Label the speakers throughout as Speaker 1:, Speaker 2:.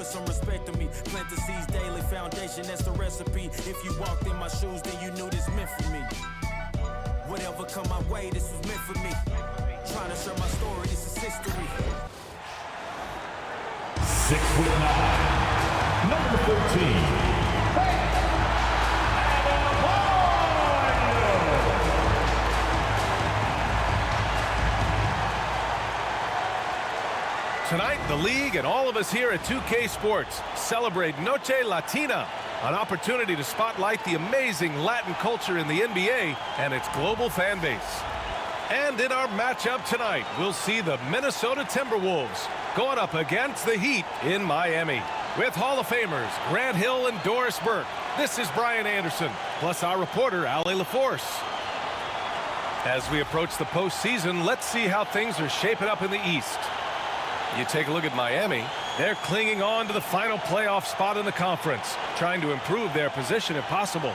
Speaker 1: put some respect on me. Plant the seeds daily, foundation, that's the recipe. If you walked in my shoes, then you knew this meant for me. Whatever come my way, this was meant for me. Trying to share my story, this is history.
Speaker 2: 6'9", number 13.
Speaker 3: Tonight, the league and all of us here at 2K Sports celebrate Noche Latina, an opportunity to spotlight the amazing Latin culture in the NBA and its global fan base. And in our matchup tonight, we'll see the Minnesota Timberwolves going up against the Heat in Miami. With Hall of Famers Grant Hill and Doris Burke, this is Brian Anderson, plus our reporter, Allie LaForce. As we approach the postseason, let's see how things are shaping up in the East. You take a look at Miami. They're clinging on to the final playoff spot in the conference, trying to improve their position if possible.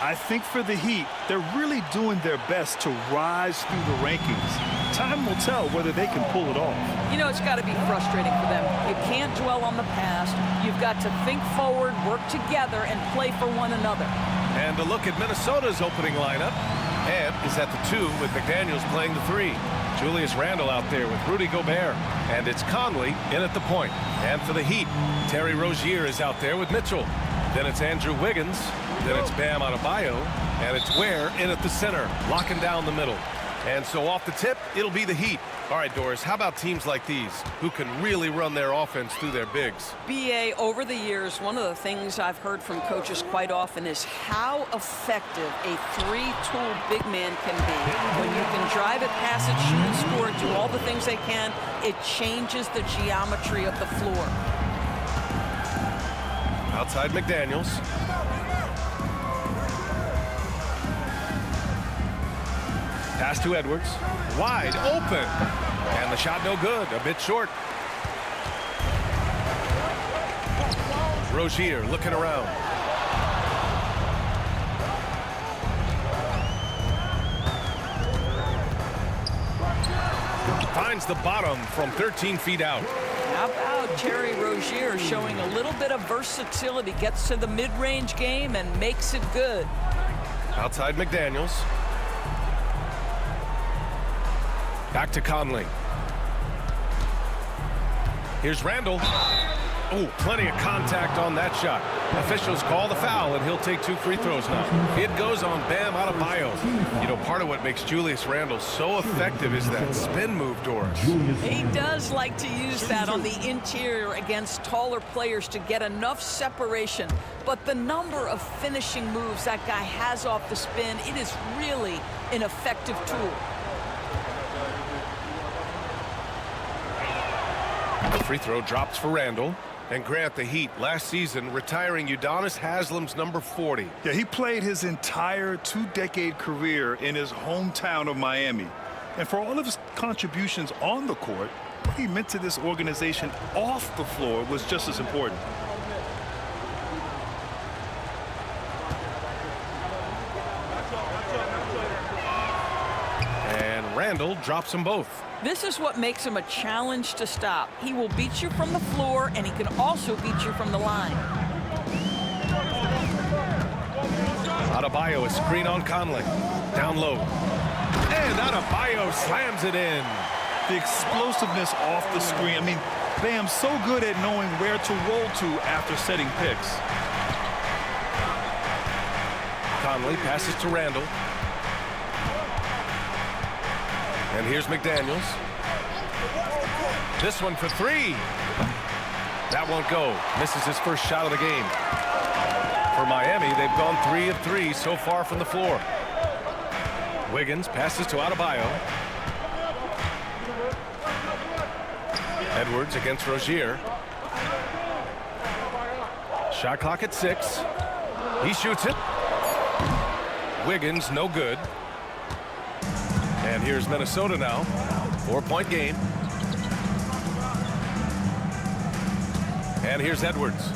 Speaker 4: I think for the Heat, they're really doing their best to rise through the rankings. Time will tell whether they can pull it off.
Speaker 5: You know, it's got to be frustrating for them. You can't dwell on the past. You've got to think forward, work together, and play for one another.
Speaker 3: And a look at Minnesota's opening lineup. And is at the 2 with McDaniels playing the 3. Julius Randle out there with Rudy Gobert. And it's Conley in at the point. And for the Heat, Terry Rozier is out there with Mitchell. Then it's Andrew Wiggins. Then it's Bam Adebayo. And it's Ware in at the center, locking down the middle. And so off the tip, it'll be the Heat. All right, Doris, how about teams like these who can really run their offense through their bigs?
Speaker 5: BA, over the years, one of the things I've heard from coaches quite often is how effective a three-tool big man can be. When you can drive it, pass it, shoot and score, do all the things they can, it changes the geometry of the floor.
Speaker 3: Outside McDaniels. Pass to Edwards. Wide open. And the shot no good. A bit short. Rozier looking around. Finds the bottom from 13 feet out.
Speaker 5: How about Terry Rozier showing a little bit of versatility, gets to the mid-range game and makes it good.
Speaker 3: Outside McDaniels. Back to Conley. Here's Randle. Oh, plenty of contact on that shot. Officials call the foul, and he'll take 2 free throws now. It goes on Bam Adebayo. You know, part of what makes Julius Randle so effective is that spin move, Doris.
Speaker 5: He does like to use that on the interior against taller players to get enough separation. But the number of finishing moves that guy has off the spin, it is really an effective tool.
Speaker 3: The free throw drops for Randle. And Grant, the Heat, last season retiring Udonis Haslem's number 40.
Speaker 4: Yeah, he played his entire 2-decade career in his hometown of Miami. And for all of his contributions on the court, what he meant to this organization off the floor was just as important.
Speaker 3: And Randle drops them both.
Speaker 5: This is what makes him a challenge to stop. He will beat you from the floor, and he can also beat you from the line.
Speaker 3: Adebayo, a screen on Conley. Down low. And Adebayo slams it in.
Speaker 4: The explosiveness off the screen. I mean, Bam's so good at knowing where to roll to after setting picks.
Speaker 3: Conley passes to Randle. And here's McDaniels. This one for 3. That won't go. Misses his first shot of the game. For Miami, they've gone 3 of 3 so far from the floor. Wiggins passes to Adebayo. Edwards against Rozier. Shot clock at 6. He shoots it. Wiggins, no good. And here's Minnesota now. 4-point game. And here's Edwards.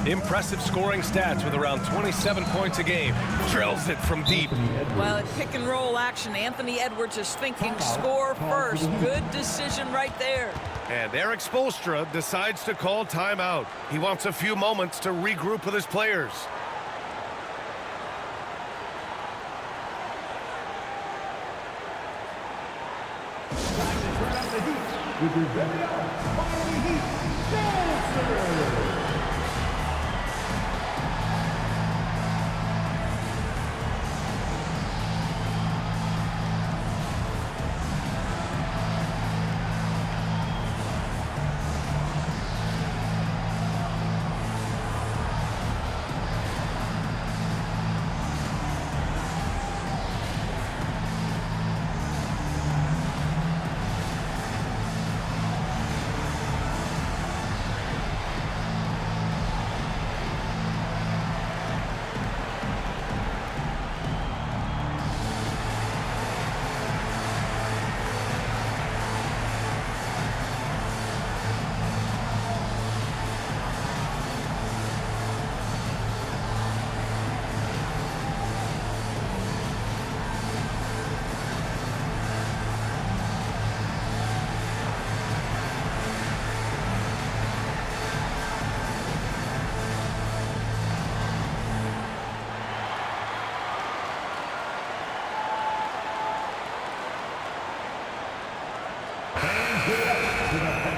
Speaker 3: Impressive scoring stats with around 27 points a game. Drills it from deep.
Speaker 5: Well, at pick and roll action, Anthony Edwards is thinking score first. Good decision right there.
Speaker 3: And Eric Spoelstra decides to call timeout. He wants a few moments to regroup with his players.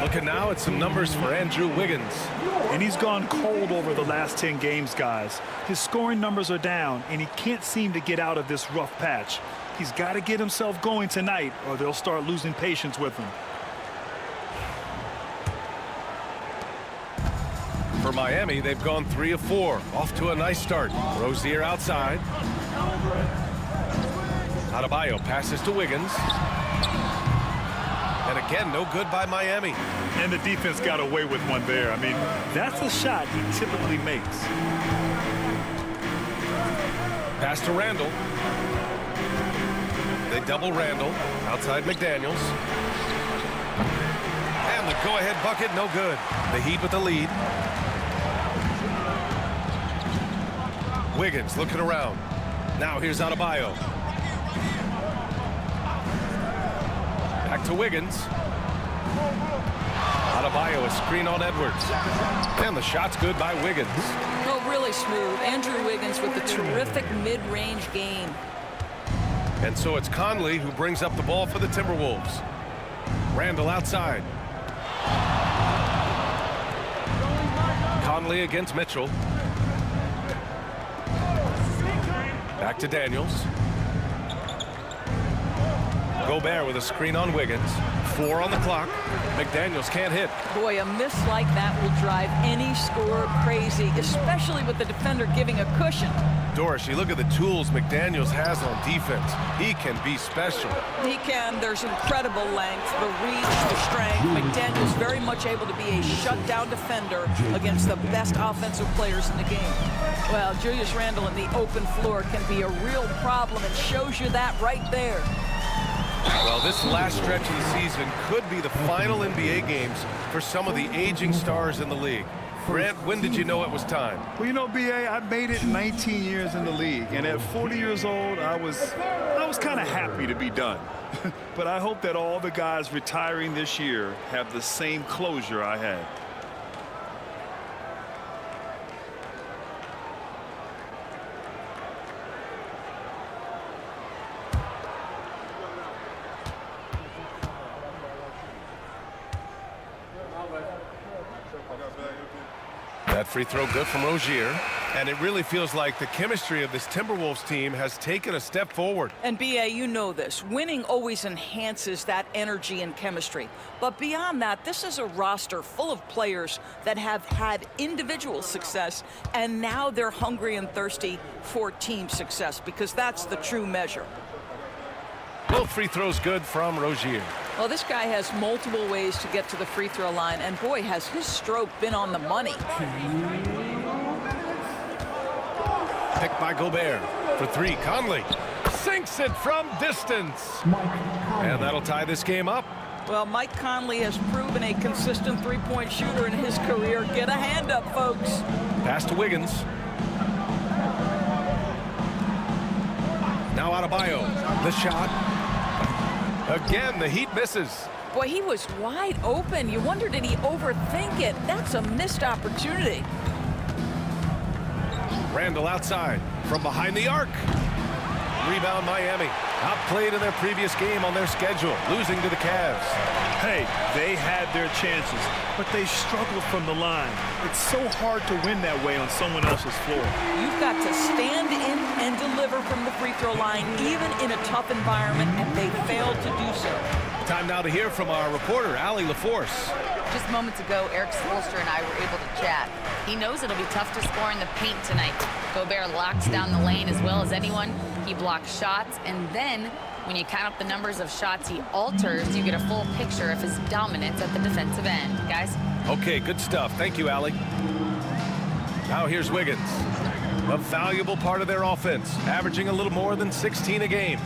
Speaker 3: Looking now at some numbers for Andrew Wiggins.
Speaker 4: And he's gone cold over the last 10 games, guys. His scoring numbers are down, and he can't seem to get out of this rough patch. He's got to get himself going tonight, or they'll start losing patience with him.
Speaker 3: For Miami, they've gone 3 of 4. Off to a nice start. Rozier outside. Adebayo passes to Wiggins. And again, no good by Miami.
Speaker 4: And the defense got away with one there. I mean, that's a shot he typically makes.
Speaker 3: Pass to Randall. They double Randall. Outside McDaniels. And the go-ahead bucket, no good. The Heat with the lead. Wiggins looking around. Now here's Adebayo. Back to Wiggins. Adebayo, a screen on Edwards. And the shot's good by Wiggins.
Speaker 5: Oh, really smooth. Andrew Wiggins with a terrific mid-range game.
Speaker 3: And so it's Conley who brings up the ball for the Timberwolves. Randall outside. Conley against Mitchell. Back to Daniels. Gobert with a screen on Wiggins. 4 on the clock. McDaniels can't hit.
Speaker 5: Boy, a miss like that will drive any scorer crazy, especially with the defender giving a cushion.
Speaker 3: Doris, you look at the tools McDaniels has on defense. He can be special.
Speaker 5: He can. There's incredible length, the reach, the strength. McDaniels very much able to be a shutdown defender against the best offensive players in the game. Well, Julius Randle in the open floor can be a real problem and shows you that right there.
Speaker 3: Well, this last stretch of the season could be the final NBA games for some of the aging stars in the league. Grant, when did you know it was time?
Speaker 4: Well, you know, B.A., I made it 19 years in the league, and at 40 years old, I was kind of happy to be done. But I hope that all the guys retiring this year have the same closure I had.
Speaker 3: That free throw good from Rozier. And it really feels like the chemistry of this Timberwolves team has taken a step forward.
Speaker 5: And B.A., you know this. Winning always enhances that energy and chemistry. But beyond that, this is a roster full of players that have had individual success, and now they're hungry and thirsty for team success, because that's the true measure.
Speaker 3: Both free throws good from Rozier.
Speaker 5: Well, this guy has multiple ways to get to the free throw line, and boy, has his stroke been on the money.
Speaker 3: Picked by Gobert for 3. Conley sinks it from distance. And that'll tie this game up.
Speaker 5: Well, Mike Conley has proven a consistent three-point shooter in his career. Get a hand up, folks.
Speaker 3: Pass to Wiggins. Now Adebayo. The shot. Again, the Heat misses.
Speaker 5: Boy, he was wide open. You wonder, did he overthink it? That's a missed opportunity.
Speaker 3: Randall outside from behind the arc. Rebound Miami. Outplayed in their previous game on their schedule, losing to the Cavs.
Speaker 4: Hey, they had their chances, but they struggled from the line. It's so hard to win that way on someone else's floor.
Speaker 5: You've got to stand in and deliver from the free throw line, even in a tough environment, and they failed to do so.
Speaker 3: Time now to hear from our reporter, Allie LaForce.
Speaker 6: Just moments ago, Eric Spoelstra and I were able to chat. He knows it'll be tough to score in the paint tonight. Gobert locks down the lane as well as anyone. He blocks shots, and then when you count up the numbers of shots he alters, you get a full picture of his dominance at the defensive end. Guys?
Speaker 3: Okay, good stuff. Thank you, Allie. Now here's Wiggins. A valuable part of their offense, averaging a little more than 16 a game.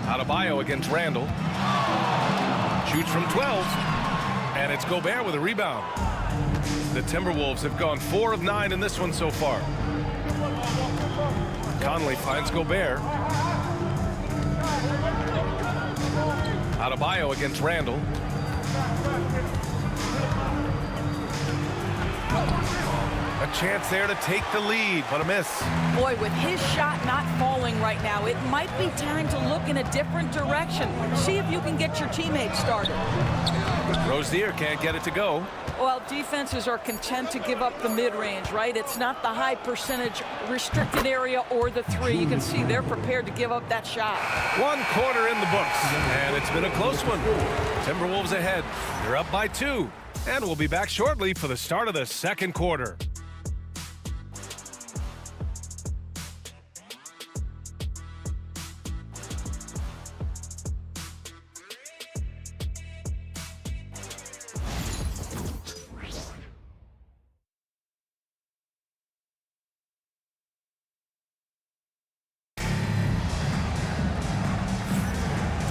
Speaker 3: Adebayo against Randall. Shoots from 12. And it's Gobert with a rebound. The Timberwolves have gone 4 of 9 in this one so far. Conley finds Gobert. Adebayo against Randall. A chance there to take the lead, but a miss.
Speaker 5: Boy, with his shot not falling right now, it might be time to look in a different direction. See if you can get your teammates started.
Speaker 3: Rozier can't get it to go.
Speaker 5: Well, defenses are content to give up the mid-range, right? It's not the high percentage restricted area or the three. You can see they're prepared to give up that shot.
Speaker 3: 1 quarter in the books, and it's been a close one. Timberwolves ahead. They're up by 2, and we'll be back shortly for the start of the second quarter.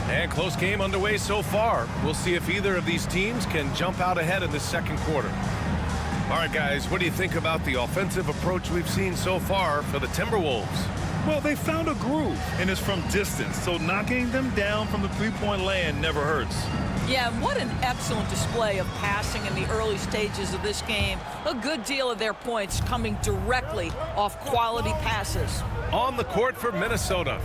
Speaker 3: And close game underway so far. We'll see if either of these teams can jump out ahead in the second quarter. All right, guys, what do you think about the offensive approach we've seen so far for the Timberwolves?
Speaker 4: Well, they found a groove, and it's from distance, so knocking them down from the three-point land never hurts.
Speaker 5: Yeah, what an excellent display of passing in the early stages of this game. A good deal of their points coming directly off quality passes.
Speaker 3: On the court for Minnesota,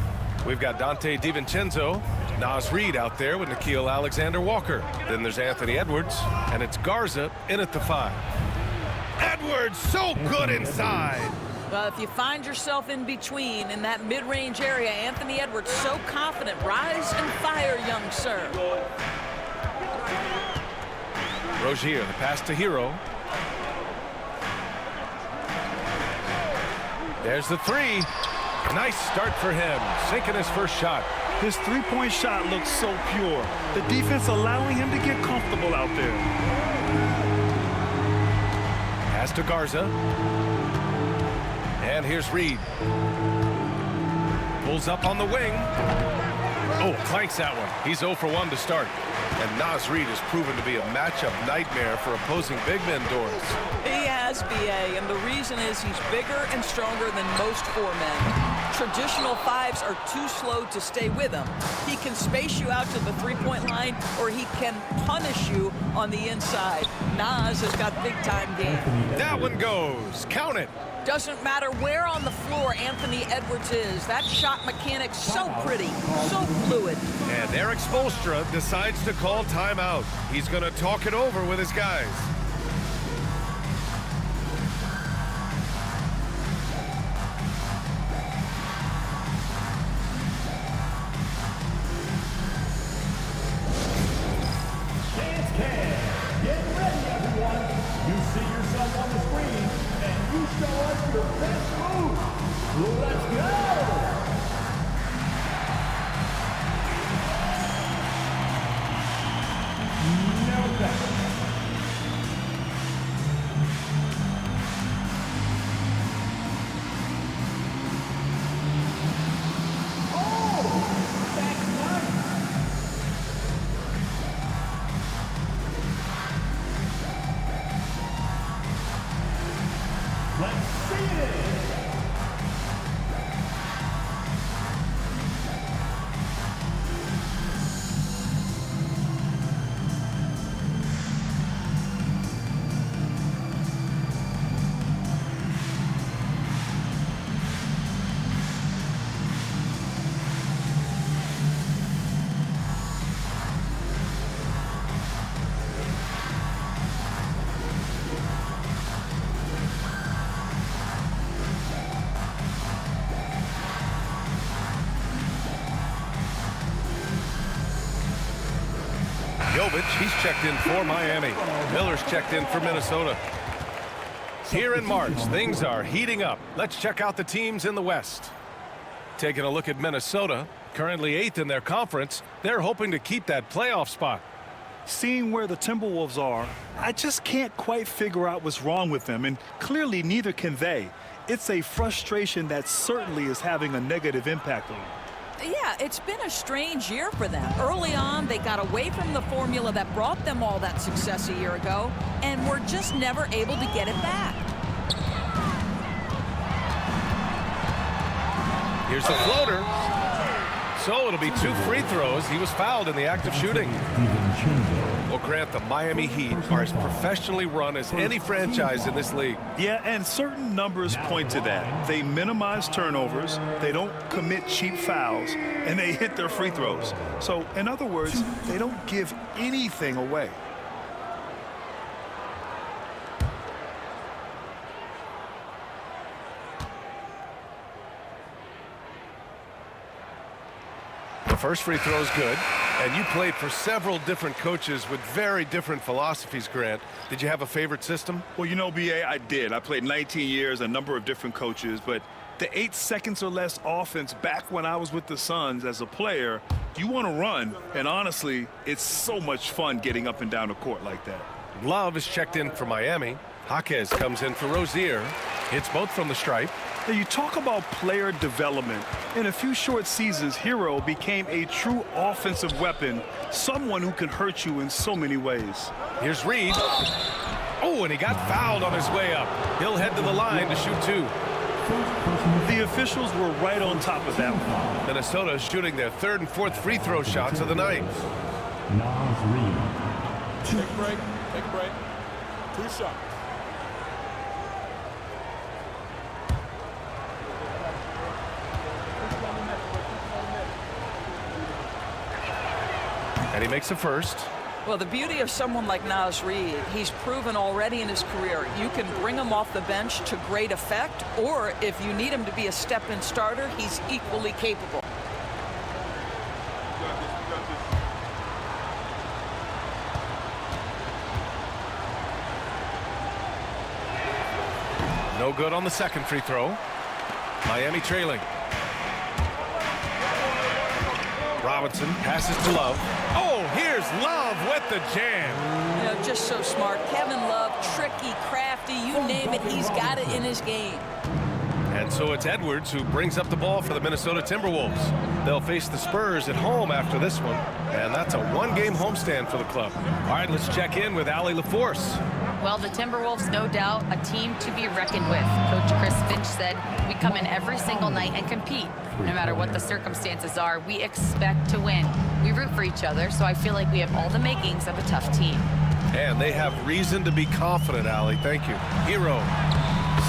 Speaker 3: we've got Dante DiVincenzo, Naz Reid out there with Nickeil Alexander-Walker. Then there's Anthony Edwards, and it's Garza in at the 5. Edwards, so good inside.
Speaker 5: Well, if you find yourself in between in that mid-range area, Anthony Edwards so confident. Rise and fire, young sir.
Speaker 3: Rozier, the pass to Hero. There's the 3. Nice start for him, sinking his first shot.
Speaker 4: His three-point shot looks so pure. The defense allowing him to get comfortable out there.
Speaker 3: Pass to Garza. And here's Reid. Pulls up on the wing. Oh, clanks that one. He's 0 for 1 to start. And Naz Reid has proven to be a matchup nightmare for opposing big men doors.
Speaker 5: He has, B.A., and the reason is he's bigger and stronger than most 4 men. Traditional 5s are too slow to stay with him. He can space you out to the three-point line, or he can punish you on the inside. Naz has got big-time game.
Speaker 3: That one goes. Count it.
Speaker 5: Doesn't matter where on the floor Anthony Edwards is. That shot mechanic's so pretty, so fluid.
Speaker 3: And Eric Spoelstra decides to call timeout. He's going to talk it over with his guys.
Speaker 2: Get ready, everyone. You see yourself on the screen, and you show us your best move. Let's go! No better. Oh, that's nice. Let's see it!
Speaker 3: checked in for Miami. Miller's checked in for Minnesota. Here in March, things are heating up. Let's check out the teams in the West. Taking a look at Minnesota, currently 8th in their conference. They're hoping to keep that playoff spot.
Speaker 4: Seeing where the Timberwolves are, I just can't quite figure out what's wrong with them, and clearly neither can they. It's a frustration that certainly is having a negative impact on them.
Speaker 5: Yeah, it's been a strange year for them. Early on, they got away from the formula that brought them all that success a year ago, and were just never able to get it back.
Speaker 3: Here's the floater. So it'll be 2 free throws. He was fouled in the act of shooting. Well, Grant, the Miami Heat are as professionally run as any franchise in this league.
Speaker 4: Yeah, and certain numbers point to that. They minimize turnovers, they don't commit cheap fouls, and they hit their free throws. So, in other words, they don't give anything away.
Speaker 3: The first free throw is good. And you played for several different coaches with very different philosophies, Grant. Did you have a favorite system?
Speaker 4: Well, you know, B.A., I did. I played 19 years, a number of different coaches, but the 8 seconds or less offense back when I was with the Suns as a player, you want to run, and honestly, it's so much fun getting up and down the court like that.
Speaker 3: Love is checked in for Miami. Jaquez comes in for Rozier. Hits both from the stripe.
Speaker 4: Now, you talk about player development. In a few short seasons, Hero became a true offensive weapon, someone who can hurt you in so many ways.
Speaker 3: Here's Reed. Oh, and he got fouled on his way up. He'll head to the line to shoot 2.
Speaker 4: The officials were right on top of that one.
Speaker 3: Minnesota is shooting their 3rd and 4th free throw shots of the night.
Speaker 2: Take a break. Take a break. 2 shots.
Speaker 3: And he makes the first.
Speaker 5: Well, the beauty of someone like Naz Reid, he's proven already in his career, you can bring him off the bench to great effect, or if you need him to be a step-in starter, he's equally capable.
Speaker 3: No good on the second free throw. Miami trailing. Robinson passes to Love. Oh, here's Love with the jam.
Speaker 5: You know, just so smart. Kevin Love, tricky, crafty, you name it, he's got it in his game.
Speaker 3: And so it's Edwards who brings up the ball for the Minnesota Timberwolves. They'll face the Spurs at home after this one, and that's a 1-game homestand for the club. All right, let's check in with Allie LaForce.
Speaker 6: Well, the Timberwolves, no doubt, a team to be reckoned with. Coach Chris Finch said, we come in every single night and compete. No matter what the circumstances are, we expect to win. We root for each other, so I feel like we have all the makings of a tough team.
Speaker 3: And they have reason to be confident, Allie. Thank you. Hero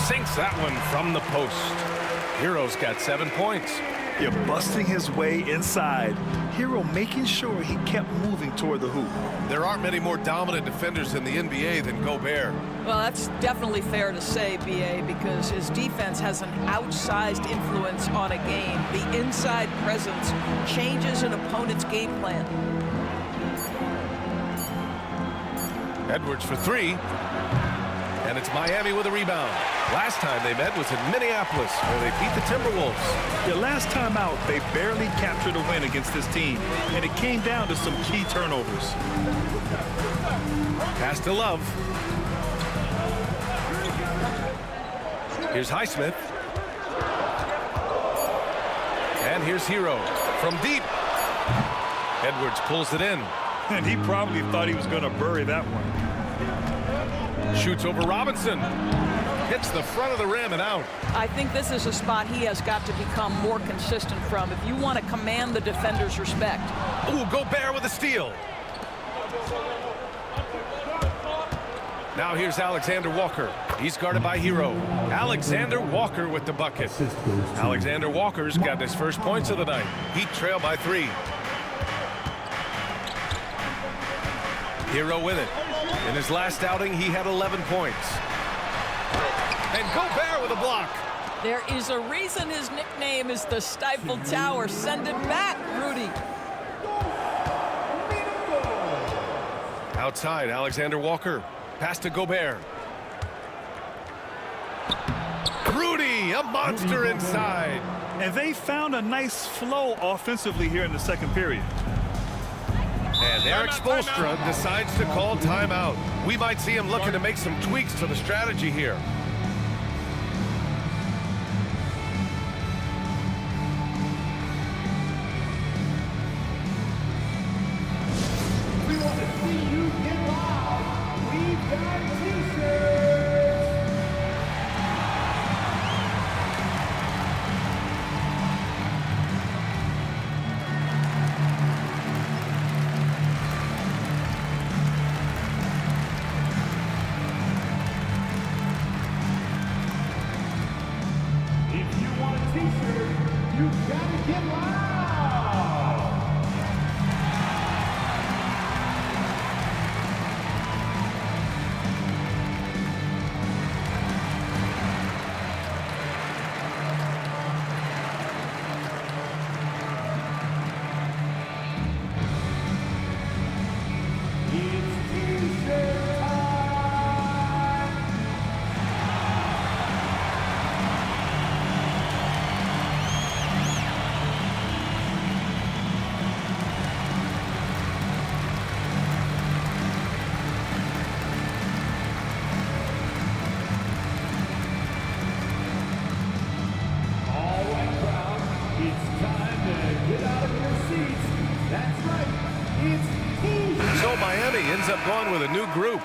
Speaker 3: sinks that one from the post. Hero's got 7 points.
Speaker 4: You're busting his way inside. Hero making sure he kept moving toward the hoop.
Speaker 3: There aren't many more dominant defenders in the NBA than Gobert.
Speaker 5: Well, that's definitely fair to say, B.A., because his defense has an outsized influence on a game. The inside presence changes an opponent's game plan.
Speaker 4: Edwards for 3.
Speaker 3: And it's Miami with a rebound. Last time they met was in Minneapolis, where they beat the Timberwolves.
Speaker 4: The last time out, they barely captured a win against this team, and it came down to some key turnovers.
Speaker 3: Pass to Love. Here's Highsmith. And here's Hero from deep. Edwards pulls it in.
Speaker 4: And he probably thought he was going to bury that one.
Speaker 3: Shoots over Robinson. Hits the front of the rim and out.
Speaker 5: I think this is a spot he has got to become more consistent from if you want to command the defender's respect.
Speaker 3: Ooh, Gobert with a steal. Now here's Alexander Walker. He's guarded by Hero. Alexander Walker with the bucket. Alexander Walker's got his first points of the night. Heat trail by 3. Hero with it. In his last outing, he had 11 points. And Gobert with a block.
Speaker 5: There is a reason his nickname is the Stifled Tower. Send it back, Rudy.
Speaker 3: Now Outside, Alexander Walker. Pass to Gobert. Rudy, a monster inside.
Speaker 4: And they found a nice flow offensively here in the second period.
Speaker 3: And Eric Spoelstra decides to call timeout. We might see him looking to make some tweaks to the strategy here.
Speaker 2: We want to see you get loud. We've got t-shirts. If you want a t-shirt, you've got to get loud. It's t-shirt time. All right, crowd, it's time to get out of your seats. That's right, it's t-shirt.
Speaker 3: So Miami ends up going with a new group.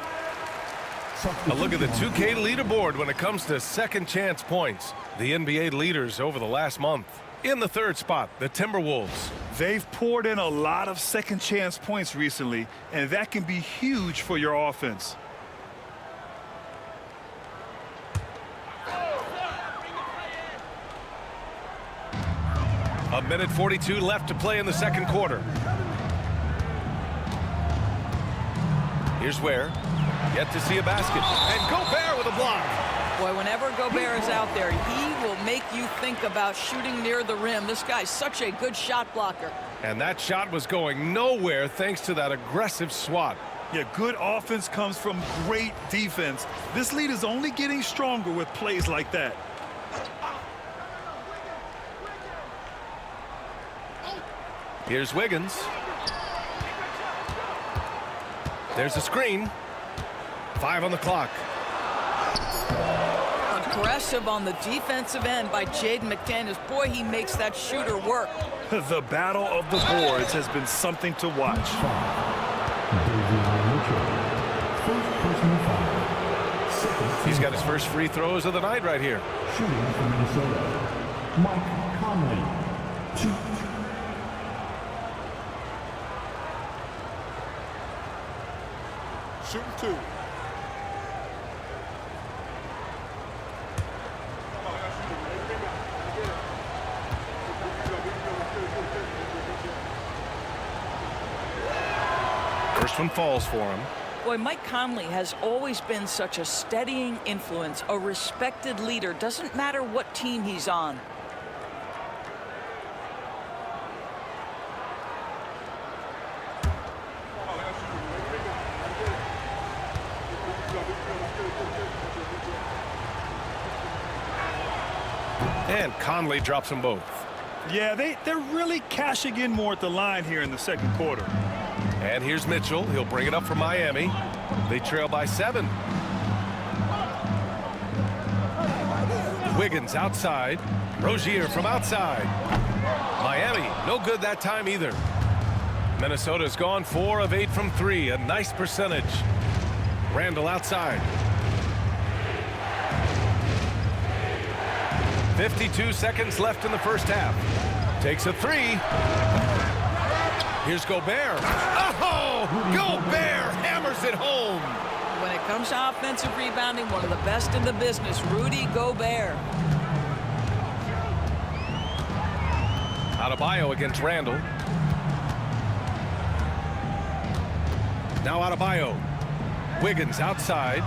Speaker 3: A look at the 2K leaderboard when it comes to second chance points. The NBA leaders over the last month. In the third spot, the Timberwolves.
Speaker 4: They've poured in a lot of second chance points recently, and that can be huge for your offense.
Speaker 3: A minute 42 left to play in the second quarter. Here's where. Yet to see a basket. And Gobert with a block.
Speaker 5: Boy, whenever Gobert is out there, he will make you think about shooting near the rim. This guy's such a good shot blocker.
Speaker 3: And that shot was going nowhere thanks to that aggressive swat.
Speaker 4: Yeah, good offense comes from great defense. This lead is only getting stronger with plays like that.
Speaker 3: Here's Wiggins. There's a screen. 5 on the clock.
Speaker 5: Aggressive on the defensive end by Jaden McDaniels. Boy, he makes that shooter work.
Speaker 4: The battle of the boards has been something to watch.
Speaker 3: He's got his first free throws of the night right here.
Speaker 2: Shooting from Minnesota, Mike Conley. 2.
Speaker 7: Shooting 2.
Speaker 3: First one falls for him.
Speaker 5: Boy, Mike Conley has always been such a steadying influence, a respected leader. Doesn't matter what team he's on.
Speaker 3: And Conley drops them both.
Speaker 4: Yeah, they're really cashing in more at the line here in the second quarter.
Speaker 3: And here's Mitchell. He'll bring it up for Miami. They trail by 7. Wiggins outside. Rozier from outside. Miami, no good that time either. Minnesota's gone 4 of 8 from 3. A nice percentage. Randall outside. 52 seconds left in the first half. Takes a 3. Here's Gobert. Oh, Gobert hammers it home.
Speaker 5: When it comes to offensive rebounding, one of the best in the business, Rudy Gobert.
Speaker 3: Adebayo against Randall. Now Adebayo. Wiggins outside.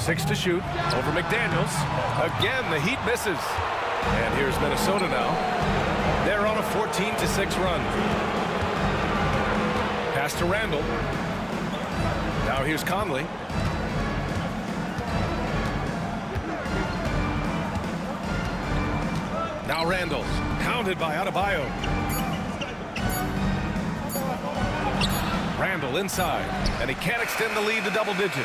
Speaker 3: 6 to shoot over McDaniels. Again, the Heat misses. And here's Minnesota now. They're on a 14-6 run. Pass to Randall. Now here's Conley. Now Randall, hounded by Adebayo. Randall inside, and he can't extend the lead to double digits.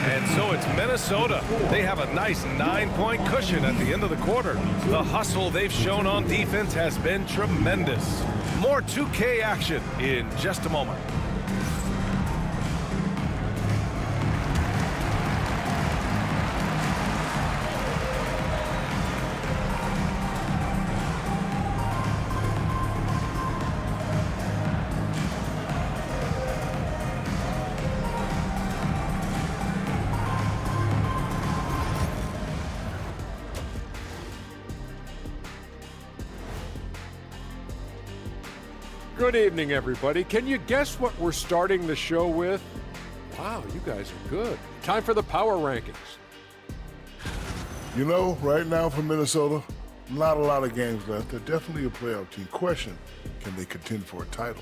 Speaker 3: And so it's Minnesota. They have a nice 9-point cushion at the end of the quarter. The hustle they've shown on defense has been tremendous. More 2K action in just a moment.
Speaker 7: Good evening, everybody. Can you guess what we're starting the show with? Wow, you guys are good. Time for the power rankings.
Speaker 8: You know, right now for Minnesota, not a lot of games left. They're definitely a playoff team. Question, can they contend for a title?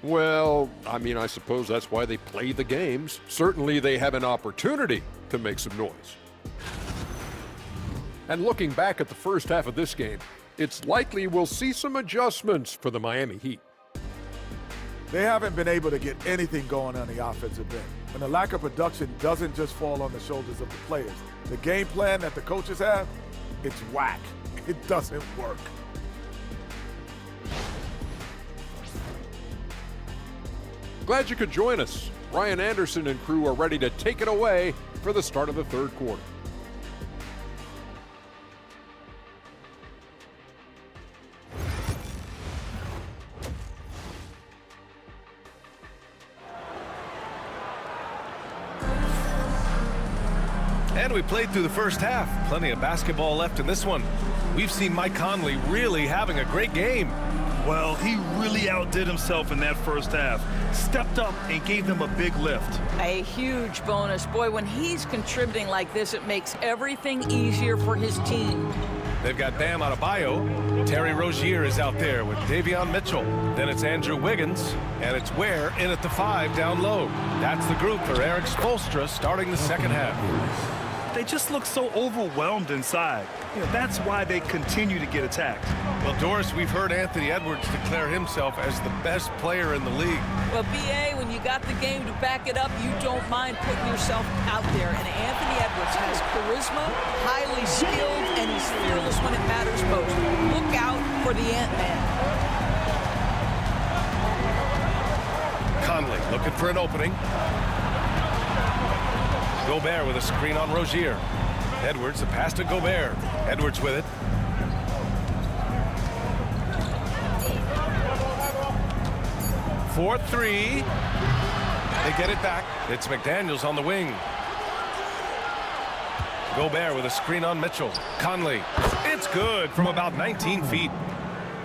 Speaker 7: Well, I suppose that's why they play the games. Certainly they have an opportunity to make some noise. And looking back at the first half of this game, it's likely we'll see some adjustments for the Miami Heat.
Speaker 9: They haven't been able to get anything going on the offensive end. And the lack of production doesn't just fall on the shoulders of the players. The game plan that the coaches have, it's whack. It doesn't work.
Speaker 7: Glad you could join us. Ryan Anderson and crew are ready to take it away for the start of the third quarter.
Speaker 3: And we played through the first half. Plenty of basketball left in this one. We've seen Mike Conley really having a great game.
Speaker 4: Well, he really outdid himself in that first half. Stepped up and gave them a big lift.
Speaker 5: A huge bonus. Boy, when he's contributing like this, it makes everything easier for his team.
Speaker 3: They've got Bam Adebayo. Terry Rozier is out there with Davion Mitchell. Then it's Andrew Wiggins, and it's Ware in at the 5 down low. That's the group for Eric Spoelstra starting the second half.
Speaker 4: They just look so overwhelmed inside. That's why they continue to get attacked.
Speaker 3: Well, Doris, we've heard Anthony Edwards declare himself as the best player in the league.
Speaker 5: Well, B.A., when you got the game to back it up, you don't mind putting yourself out there. And Anthony Edwards has charisma, highly skilled, and he's fearless when it matters most. Look out for the Ant-Man.
Speaker 3: Conley looking for an opening. Gobert with a screen on Rozier. Edwards, the pass to Gobert. Edwards with it. For 3. They get it back. It's McDaniels on the wing. Gobert with a screen on Mitchell. Conley. It's good from about 19 feet.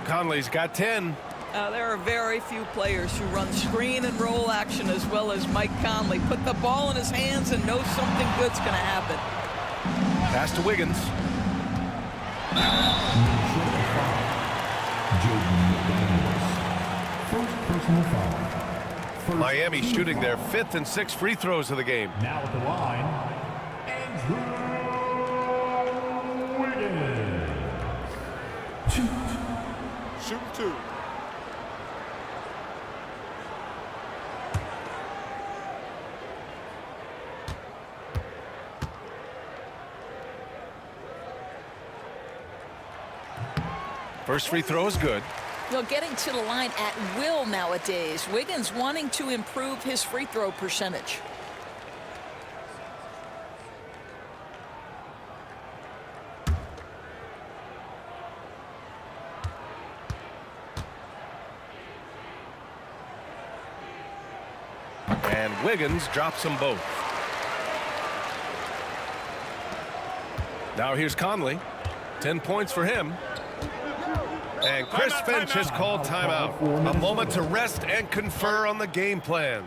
Speaker 3: Conley's got 10.
Speaker 5: There are very few players who run screen and roll action as well as Mike Conley. Put the ball in his hands and know something good's going to happen.
Speaker 3: Pass to Wiggins. Miami shooting their 5th and 6th free throws of the game.
Speaker 2: Now at the line, Andrew Wiggins.
Speaker 9: Shoot 2.
Speaker 3: First free throw is good.
Speaker 5: Getting to the line at will nowadays. Wiggins wanting to improve his free throw percentage.
Speaker 3: And Wiggins drops them both. Now here's Conley. 10 points for him. And Chris Finch has called timeout. A moment to rest and confer on the game plan.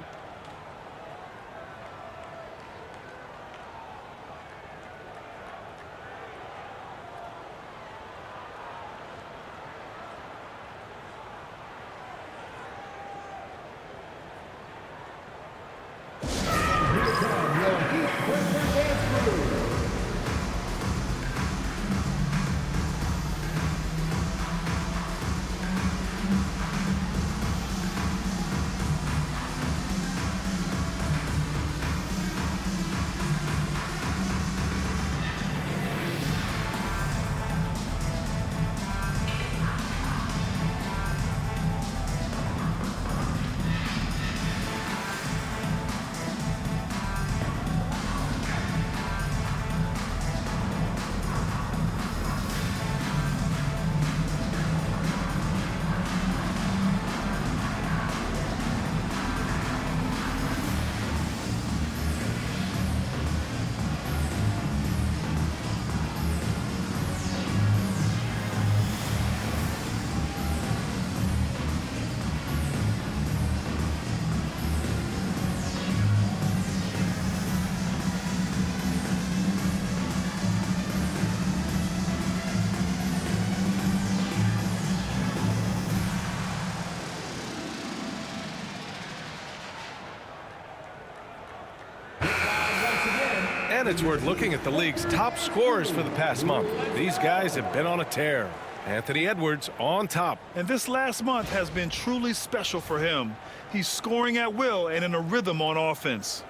Speaker 3: And it's worth looking at the league's top scorers for the past month. These guys have been on a tear. Anthony Edwards on top.
Speaker 4: And this last month has been truly special for him. He's scoring at will and in a rhythm on offense.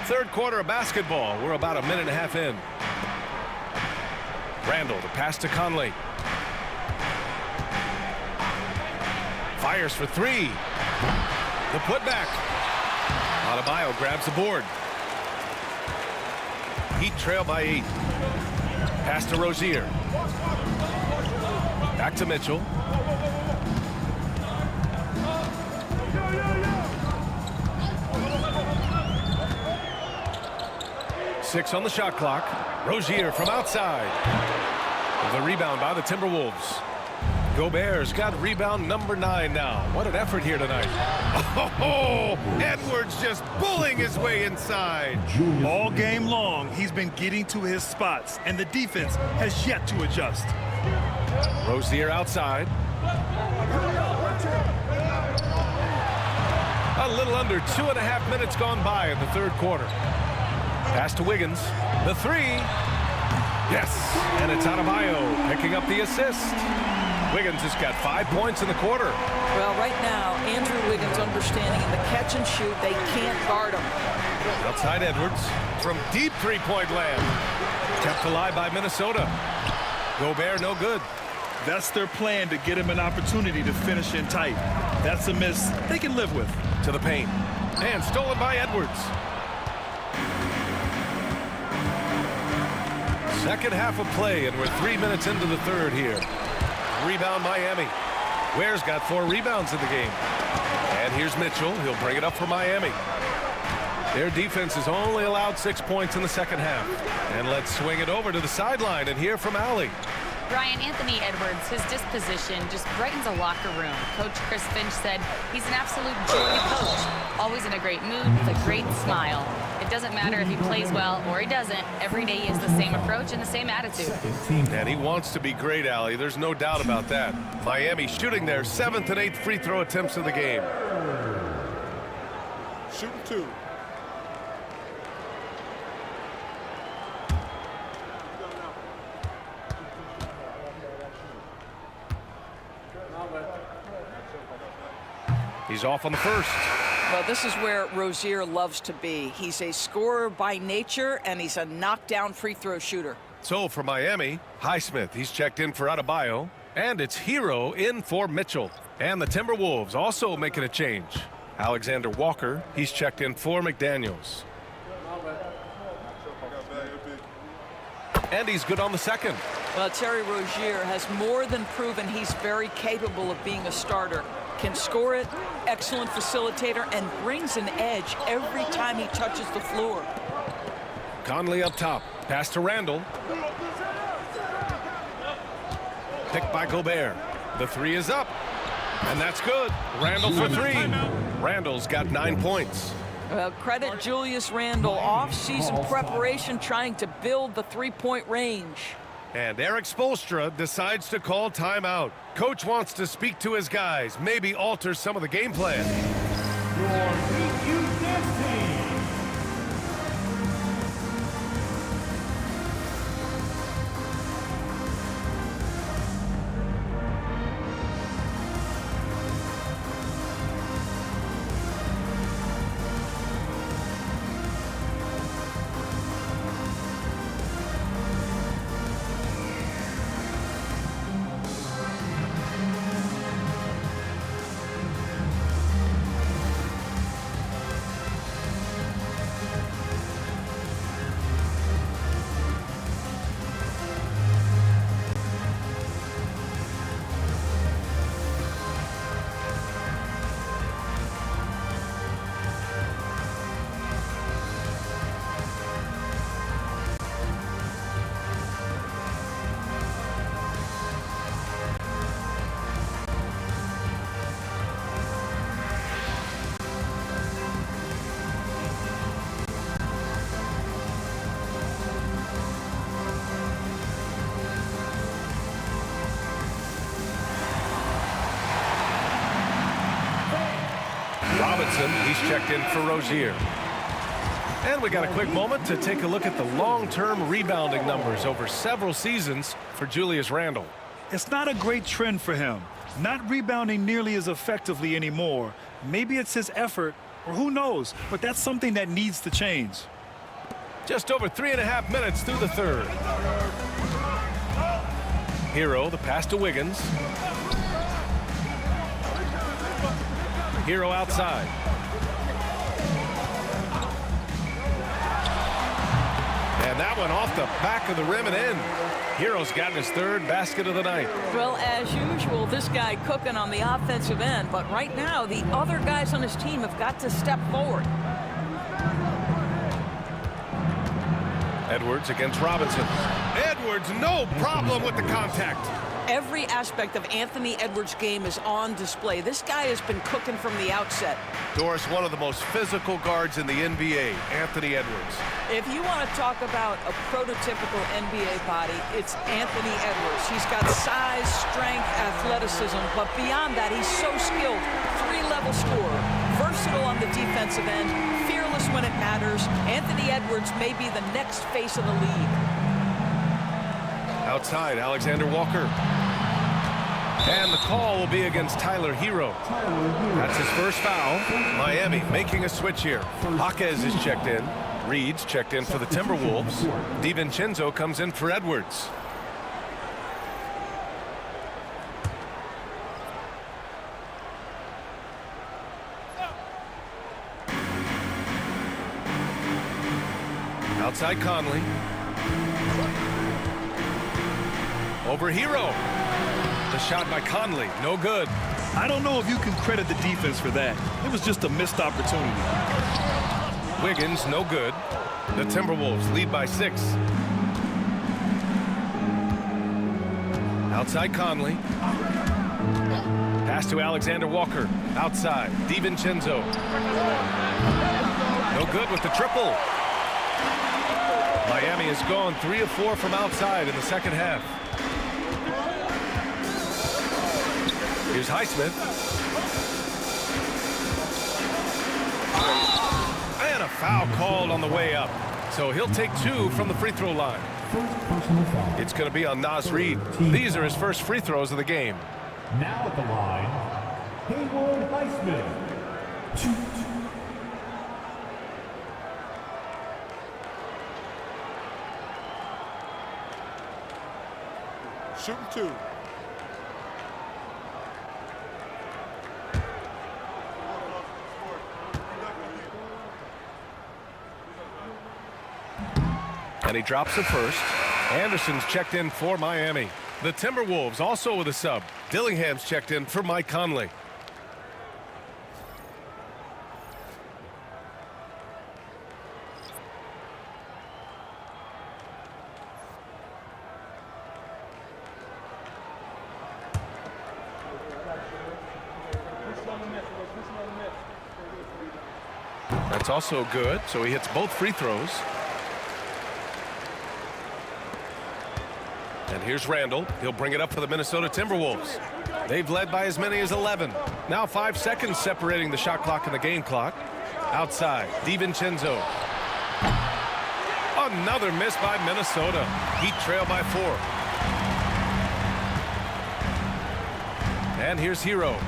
Speaker 3: Third quarter of basketball. We're about a minute and a half in. Randall, the pass to Conley. Fires for three. The putback. Adebayo grabs the board. Heat trail by 8. Pass to Rozier. Back to Mitchell. Six on the shot clock. Rozier from outside. The rebound by the Timberwolves. Gobert's got rebound number 9 now. What an effort here tonight. Oh, Edwards just bullying his way inside.
Speaker 4: All game long, he's been getting to his spots, and the defense has yet to adjust.
Speaker 3: Rozier outside. A little under 2.5 minutes gone by in the third quarter. Pass to Wiggins. The three. Yes. And it's Adebayo picking up the assist. Wiggins has got 5 points in the quarter.
Speaker 5: Well, right now, Andrew Wiggins understanding in the catch and shoot, they can't guard him.
Speaker 3: Outside Edwards from deep three-point land. Kept alive by Minnesota. Gobert no good.
Speaker 4: That's their plan, to get him an opportunity to finish in tight. That's a miss they can live with.
Speaker 3: To the paint. And stolen by Edwards. Second half of play, and we're 3 minutes into the third here. Rebound Miami. Ware's got 4 rebounds in the game. And here's Mitchell. He'll bring it up for Miami. Their defense has only allowed 6 points in the second half. And let's swing it over to the sideline and hear from Allie.
Speaker 6: Brian, Anthony Edwards, his disposition just brightens a locker room. Coach Chris Finch said he's an absolute joy to coach. Always in a great mood with a great smile. It doesn't matter if he plays well or he doesn't. Every day he has the same approach and the same attitude.
Speaker 3: And he wants to be great, Allie. There's no doubt about that. Miami shooting their 7th and 8th free throw attempts of the game.
Speaker 8: Shooting 2.
Speaker 3: He's off on the first.
Speaker 5: Well, this is where Rozier loves to be. He's a scorer by nature, and he's a knockdown free throw shooter.
Speaker 3: So for Miami, Highsmith, he's checked in for Adebayo. And it's Hero in for Mitchell. And the Timberwolves also making a change. Alexander Walker, he's checked in for McDaniels. And he's good on the second.
Speaker 5: Well, Terry Rozier has more than proven he's very capable of being a starter. Can score it, excellent facilitator, and brings an edge every time he touches the floor.
Speaker 3: Conley up top. Pass to Randall. Picked by Gobert. The three is up. And that's good. Randall for 3. Randall's got 9 points.
Speaker 5: Well, credit Julius Randle. Off-season preparation trying to build the three-point range.
Speaker 3: And Eric Spoelstra decides to call timeout. Coach wants to speak to his guys, maybe alter some of the game plan. Robinson, he's checked in for Rozier. And we got a quick moment to take a look at the long-term rebounding numbers over several seasons for Julius Randle.
Speaker 4: It's not a great trend for him. Not rebounding nearly as effectively anymore. Maybe it's his effort, or who knows, but that's something that needs to change.
Speaker 3: Just over 3.5 minutes through the third. Hero, the pass to Wiggins. Hero outside. And that one off the back of the rim and in. Hero's gotten his third basket of the night.
Speaker 5: Well, as usual, this guy cooking on the offensive end, but right now the other guys on his team have got to step forward.
Speaker 3: Edwards against Robinson. Edwards, no problem with the contact.
Speaker 5: Every aspect of Anthony Edwards' game is on display. This guy has been cooking from the outset.
Speaker 3: Doris, one of the most physical guards in the NBA, Anthony Edwards.
Speaker 5: If you want to talk about a prototypical NBA body, it's Anthony Edwards. He's got size, strength, athleticism, but beyond that, he's so skilled. Three-level scorer, versatile on the defensive end, fearless when it matters. Anthony Edwards may be the next face of the league.
Speaker 3: Outside, Alexander Walker. And the call will be against Tyler Hero. That's his first foul. Miami making a switch here. Jaquez is checked in. Reed's checked in for the Timberwolves. DiVincenzo comes in for Edwards. Outside Conley. Over Hero. The shot by Conley, no good.
Speaker 4: I don't know if you can credit the defense for that. It was just a missed opportunity.
Speaker 3: Wiggins, no good. The Timberwolves lead by 6. Outside Conley. Pass to Alexander Walker. Outside, DiVincenzo. No good with the triple. Miami has gone 3 of 4 from outside in the second half. Here's Highsmith. And a foul called on the way up. So he'll take 2 from the free throw line. It's going to be on Naz Reid. These are his first free throws of the game.
Speaker 2: Now at the line, Haywood Highsmith.
Speaker 9: Shooting 2.
Speaker 3: And he drops it first. Anderson's checked in for Miami. The Timberwolves also with a sub. Dillingham's checked in for Mike Conley. That's also good, so he hits both free throws. And here's Randle. He'll bring it up for the Minnesota Timberwolves. They've led by as many as 11. Now 5 seconds separating the shot clock and the game clock. Outside, DiVincenzo. Another miss by Minnesota. Heat trail by 4. And here's Hero.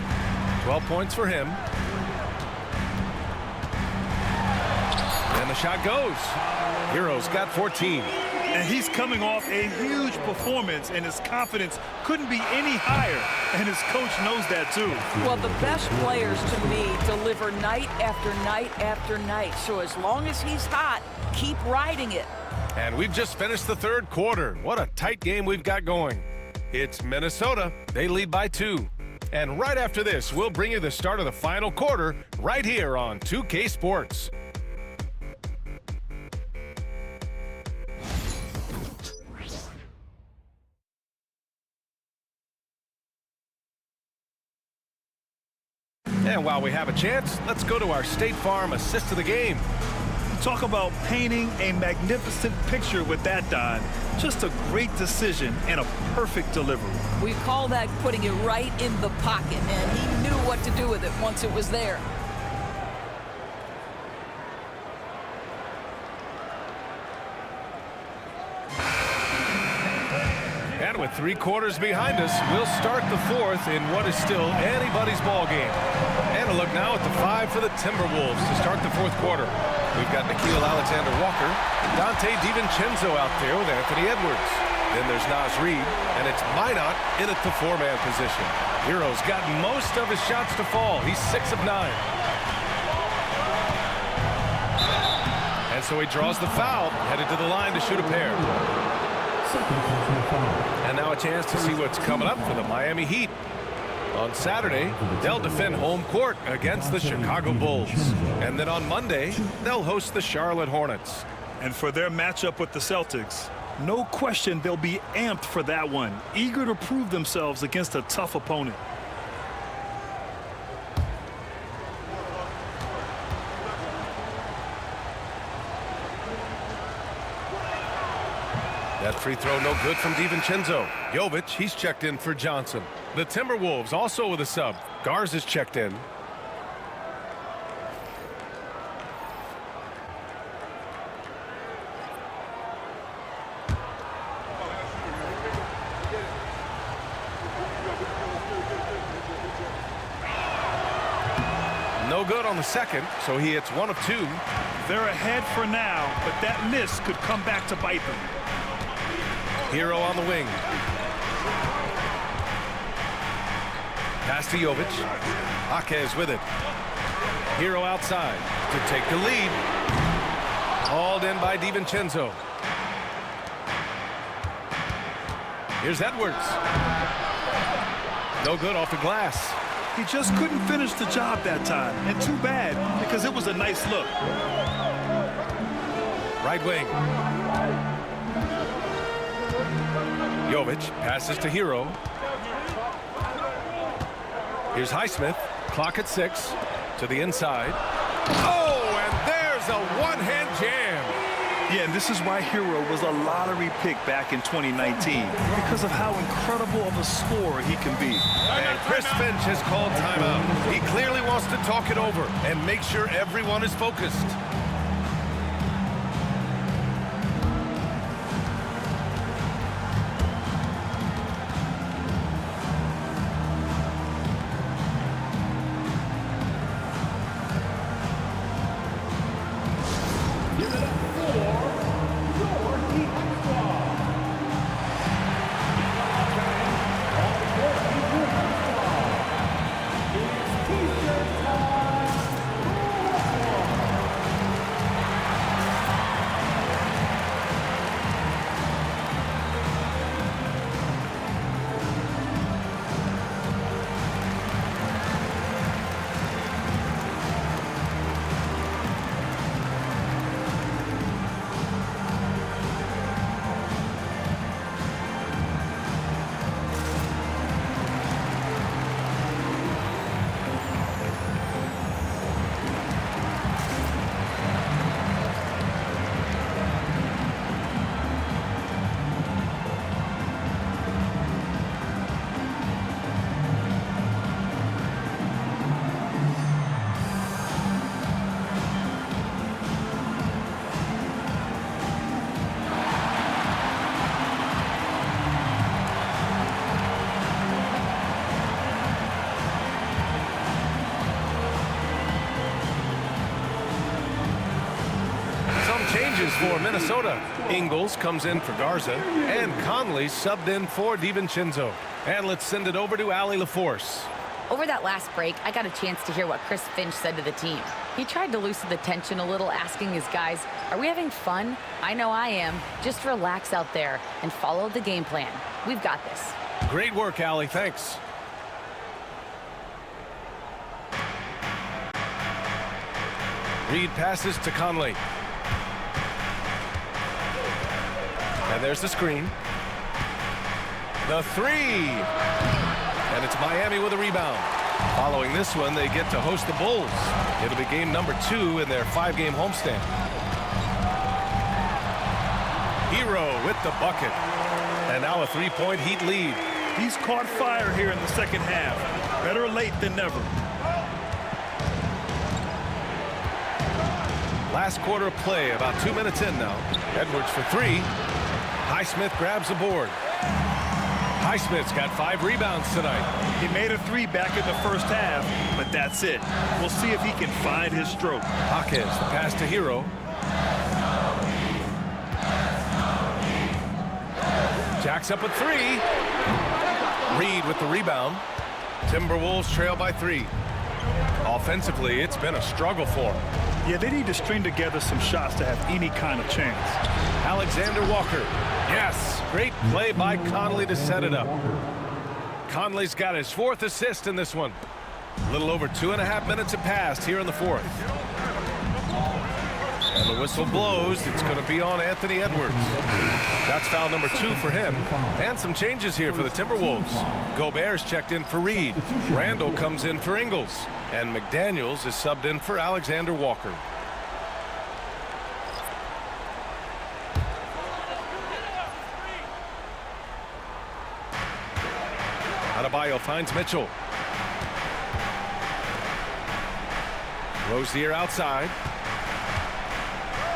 Speaker 3: 12 points for him. And the shot goes. Hero's got 14.
Speaker 4: And he's coming off a huge performance, and his confidence couldn't be any higher. And his coach knows that, too.
Speaker 5: Well, the best players, to me, deliver night after night after night. So as long as he's hot, keep riding it.
Speaker 3: And we've just finished the third quarter. What a tight game we've got going. It's Minnesota. They lead by 2. And right after this, we'll bring you the start of the final quarter right here on 2K Sports. And while we have a chance, let's go to our State Farm assist of the game.
Speaker 4: Talk about painting a magnificent picture with that, Don. Just a great decision and a perfect delivery.
Speaker 5: We call that putting it right in the pocket, and he knew what to do with it once it was there.
Speaker 3: And with 3 quarters behind us, we'll start the 4th in what is still anybody's ball game. And a look now at the 5 for the Timberwolves to start the 4th quarter. We've got Nickeil Alexander-Walker, Dante DiVincenzo out there with Anthony Edwards. Then there's Naz Reid, and it's Minot in at the 4-man position. Hero's got most of his shots to fall. He's 6 of 9. And so he draws the foul, headed to the line to shoot a pair. And now a chance to see what's coming up for the Miami Heat. On Saturday, they'll defend home court against the Chicago Bulls. And then on Monday, they'll host the Charlotte Hornets.
Speaker 4: And for their matchup with the Celtics, no question they'll be amped for that one, eager to prove themselves against a tough opponent.
Speaker 3: That free throw no good from DiVincenzo. Jovic, he's checked in for Johnson. The Timberwolves also with a sub. Garza's checked in. No good on the second, so he hits 1 of 2.
Speaker 4: They're ahead for now, but that miss could come back to bite them.
Speaker 3: Hero on the wing. Pass to Jovic. Akez with it. Hero outside to take the lead. Hauled in by DiVincenzo. Here's Edwards. No good off the glass.
Speaker 4: He just couldn't finish the job that time, and too bad, because it was a nice look.
Speaker 3: Right wing. Jovic passes to Hero. Here's Highsmith. Clock at 6. To the inside. Oh, and there's a one-hand jam.
Speaker 4: Yeah, and this is why Hero was a lottery pick back in 2019, because of how incredible of a scorer he can be.
Speaker 3: And Chris Finch has called timeout. He clearly wants to talk it over and make sure everyone is focused. Changes for Minnesota. Ingles comes in for Garza, and Conley subbed in for DiVincenzo. And let's send it over to Allie LaForce.
Speaker 6: Over that last break, I got a chance to hear what Chris Finch said to the team. He tried to loosen the tension a little, asking his guys, are we having fun? I know I am. Just relax out there and follow the game plan. We've got this.
Speaker 3: Great work, Allie. Thanks. Reid passes to Conley. And there's the screen. The 3. And it's Miami with a rebound. Following this one, they get to host the Bulls. It'll be game number 2 in their 5-game homestand. Hero with the bucket. And now a 3-point Heat lead.
Speaker 4: He's caught fire here in the second half. Better late than never.
Speaker 3: Last quarter of play, about 2 minutes in now. Edwards for 3. Highsmith grabs the board. Highsmith's got 5 rebounds tonight.
Speaker 4: He made a 3 back in the first half, but that's it. We'll see if he can find his stroke.
Speaker 3: Hawkins, the pass to Hero. Jacks up a 3. Reed with the rebound. Timberwolves trail by 3. Offensively, it's been a struggle for them.
Speaker 4: Yeah, they need to string together some shots to have any kind of chance.
Speaker 3: Alexander Walker. Yes, great play by Conley to set it up. Conley's got his 4th assist in this one. A little over 2.5 minutes have passed here in the 4th. And the whistle blows. It's going to be on Anthony Edwards. That's foul number 2 for him. And some changes here for the Timberwolves. Gobert's checked in for Reed. Randall comes in for Ingles. And McDaniels is subbed in for Alexander Walker. Adebayo finds Mitchell. Rozier outside.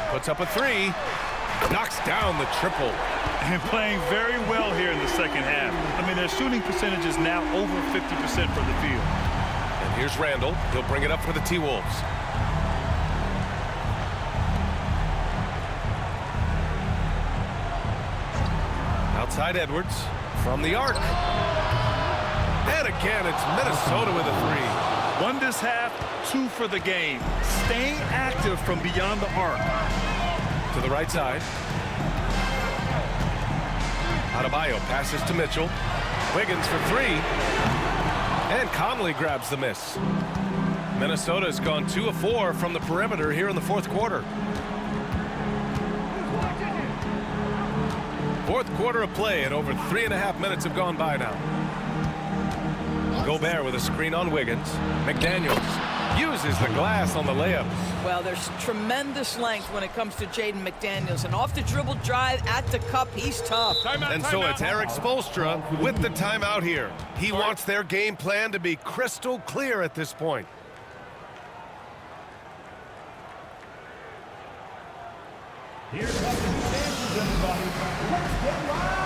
Speaker 3: Puts up a 3. Knocks down the triple.
Speaker 4: And playing very well here in the second half. I mean, their shooting percentage is now over 50% from the field.
Speaker 3: And here's Randall. He'll bring it up for the T-Wolves. Outside Edwards from the arc. And again, it's Minnesota with a 3.
Speaker 4: 1 this half, 2 for the game. Staying active from beyond the arc.
Speaker 3: To the right side. Adebayo passes to Mitchell. Wiggins for 3. And Conley grabs the miss. Minnesota's gone 2 of 4 from the perimeter here in the 4th quarter. 4th quarter of play, and over 3.5 minutes have gone by now. Gobert with a screen on Wiggins. McDaniels uses the glass on the layup.
Speaker 5: Well, there's tremendous length when it comes to Jaden McDaniels. And off the dribble drive at the cup, he's tough.
Speaker 3: And so it's Eric Spoelstra with the timeout here. He wants their game plan to be crystal clear at this point.
Speaker 2: Here comes the chances, everybody. Let's get loud.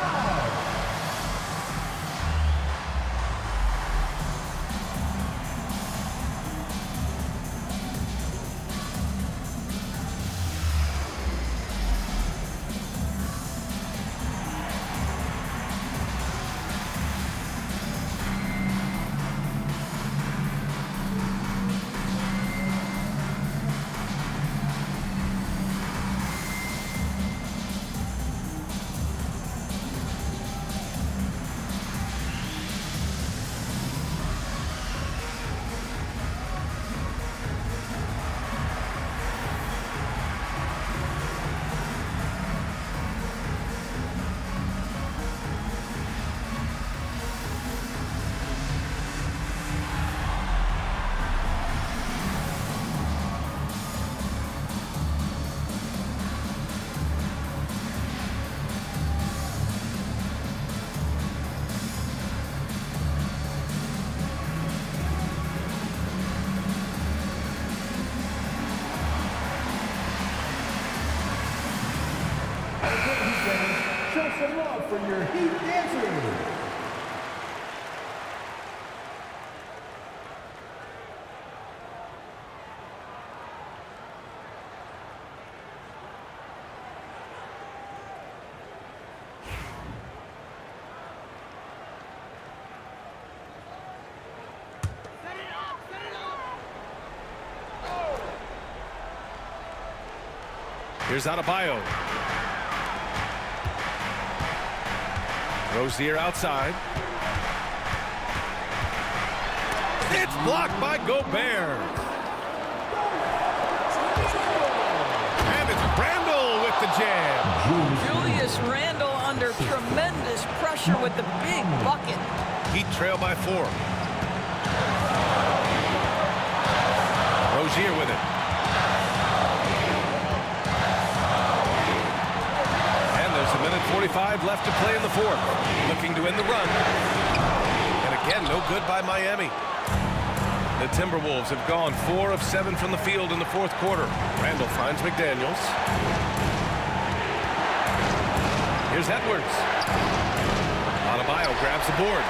Speaker 2: Show some love for your Heat dancers.
Speaker 3: Here's Adebayo. Rozier outside. It's blocked by Gobert. And it's Randall with the jam.
Speaker 5: Julius Randle under tremendous pressure with the big bucket.
Speaker 3: Heat trail by 4. Rozier with it. And there's a minute 45 left to play in the 4th. Looking to end the run. And again, no good by Miami. The Timberwolves have gone 4 of 7 from the field in the 4th quarter. Randall finds McDaniels. Here's Edwards. Adebayo grabs the board.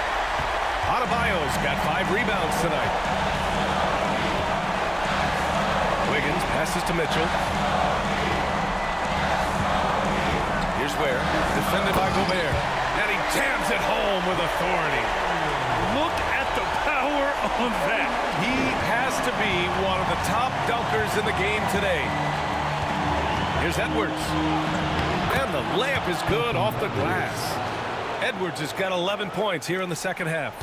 Speaker 3: Adebayo's got 5 rebounds tonight. Wiggins passes to Mitchell. Here's Ware, defended by Gobert, and he jams it home with authority.
Speaker 4: Look at the power on that.
Speaker 3: He has to be one of the top dunkers in the game today. Here's Edwards. And the layup is good off the glass. Edwards has got 11 points here in the second half.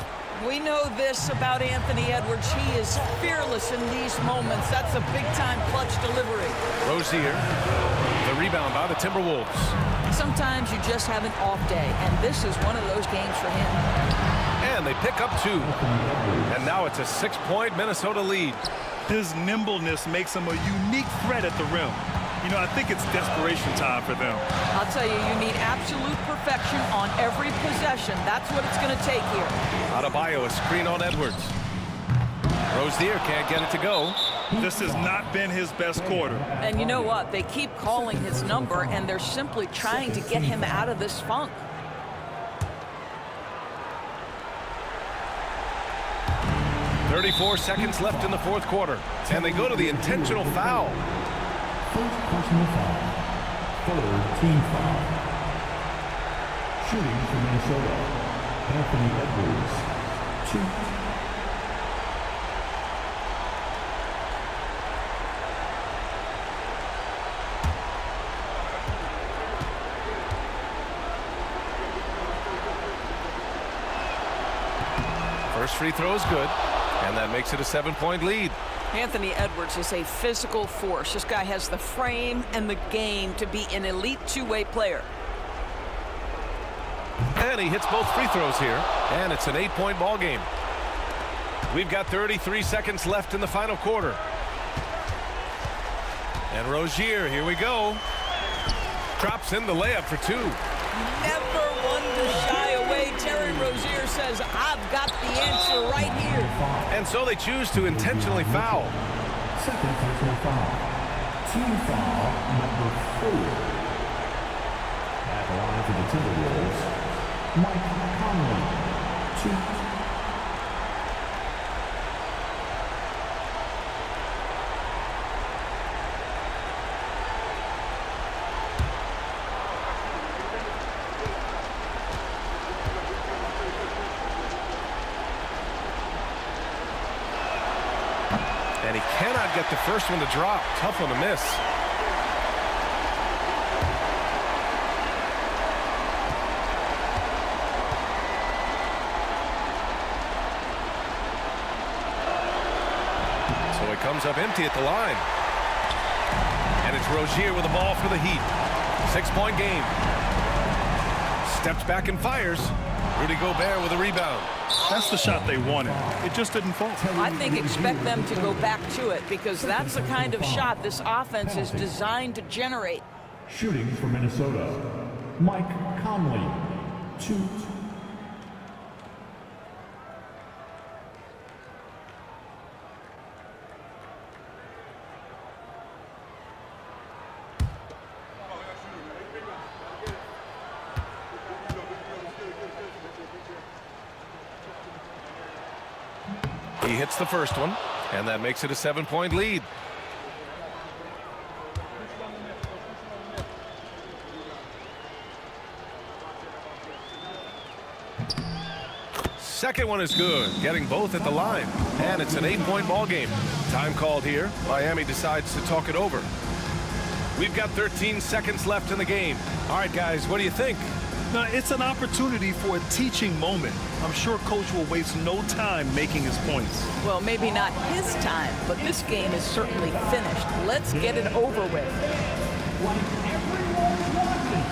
Speaker 5: We know this about Anthony Edwards. He is fearless in these moments. That's a big-time clutch delivery.
Speaker 3: Rozier, the rebound by the Timberwolves.
Speaker 5: Sometimes you just have an off day, and this is one of those games for him.
Speaker 3: And they pick up 2. And now it's a 6-point Minnesota lead.
Speaker 4: His nimbleness makes him a unique threat at the rim. You know, I think it's desperation time for them.
Speaker 5: I'll tell you, you need absolute perfection on every possession. That's what it's going to take here.
Speaker 3: Adebayo, a screen on Edwards. Rozier can't get it to go.
Speaker 4: This has not been his best quarter.
Speaker 5: And you know what? They keep calling his number, and they're simply trying to get him out of this funk.
Speaker 3: .34 seconds left in the fourth quarter. And they go to the intentional foul.
Speaker 2: First personal foul. Third team foul. Shooting for Minnesota, Anthony Edwards. 2.
Speaker 3: First free throw is good, and that makes it a 7-point lead.
Speaker 5: Anthony Edwards is a physical force. This guy has the frame and the game to be an elite two-way player.
Speaker 3: And he hits both free throws here, and it's an 8-point ball game. We've got 33 seconds left in the final quarter. And Rozier, here we go. Drops in the layup for 2.
Speaker 5: Never one to shy away. Terry Rozier says, I've got the answer right here.
Speaker 3: And so they choose to intentionally foul.
Speaker 2: Second personal foul. Team foul number 4. At the line for the Timberwolves, Mike Conley. 2.
Speaker 3: And he cannot get the first one to drop. Tough one to miss. So he comes up empty at the line. And it's Rozier with the ball for the Heat. 6-point game. Steps back and fires. Rudy Gobert with a rebound.
Speaker 4: That's the shot they wanted. It just didn't fall.
Speaker 5: I think expect them to go back to it because that's the kind of shot this offense is designed to generate.
Speaker 2: Shooting for Minnesota, Mike Conley. 2.
Speaker 3: He hits the first one, and that makes it a 7-point lead. Second one is good, getting both at the line. And it's an 8-point ball game. Time called here. Miami decides to talk it over. We've got 13 seconds left in the game. All right, guys, what do you think?
Speaker 4: Now, it's an opportunity for a teaching moment. I'm sure Coach will waste no time making his points.
Speaker 5: Well, maybe not his time, but this game is certainly finished. Let's get it over with.
Speaker 2: Like everyone's watching.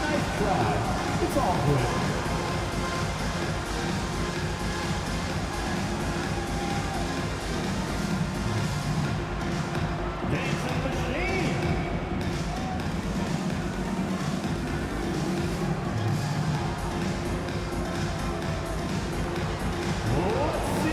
Speaker 2: Nice try. It's all good. Let's see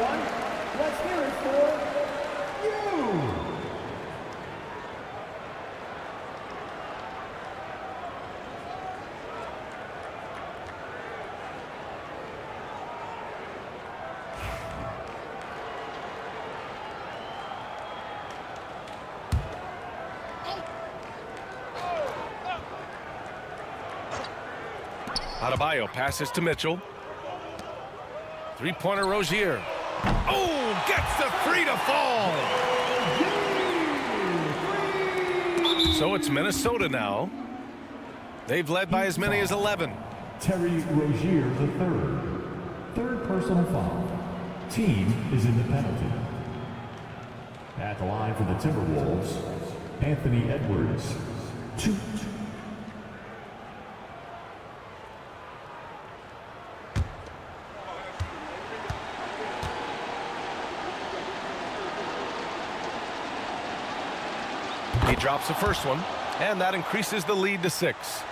Speaker 2: everyone. Let's hear it for you.
Speaker 3: Adebayo passes to Mitchell. Three-pointer Rozier. Oh, gets the three to fall. So it's Minnesota now. They've led by as many as 11.
Speaker 2: Terry Rozier the third personal foul. Team is in the penalty. At the line for the Timberwolves, Anthony Edwards. 2.
Speaker 3: He drops the first one, and that increases the lead to 6.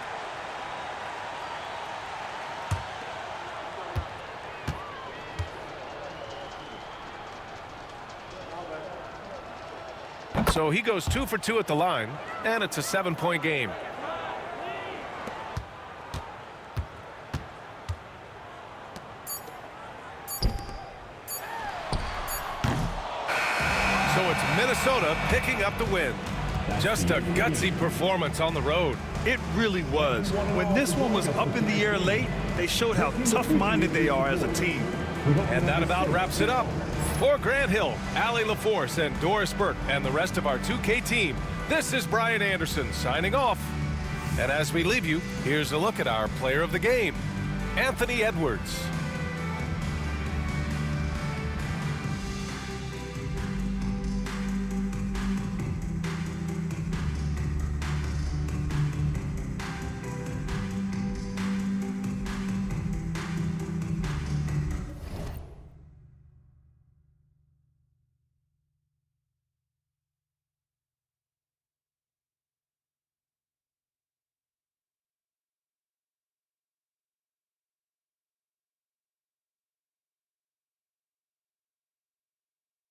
Speaker 3: So he goes 2 for 2 at the line, and it's a 7-point game. So it's Minnesota picking up the win. Just a gutsy performance on the road.
Speaker 4: It really was. When this one was up in the air late, they showed how tough-minded they are as a team.
Speaker 3: And that about wraps it up. For Grant Hill, Allie LaForce, and Doris Burke, and the rest of our 2K team, this is Brian Anderson signing off. And as we leave you, here's a look at our player of the game, Anthony Edwards.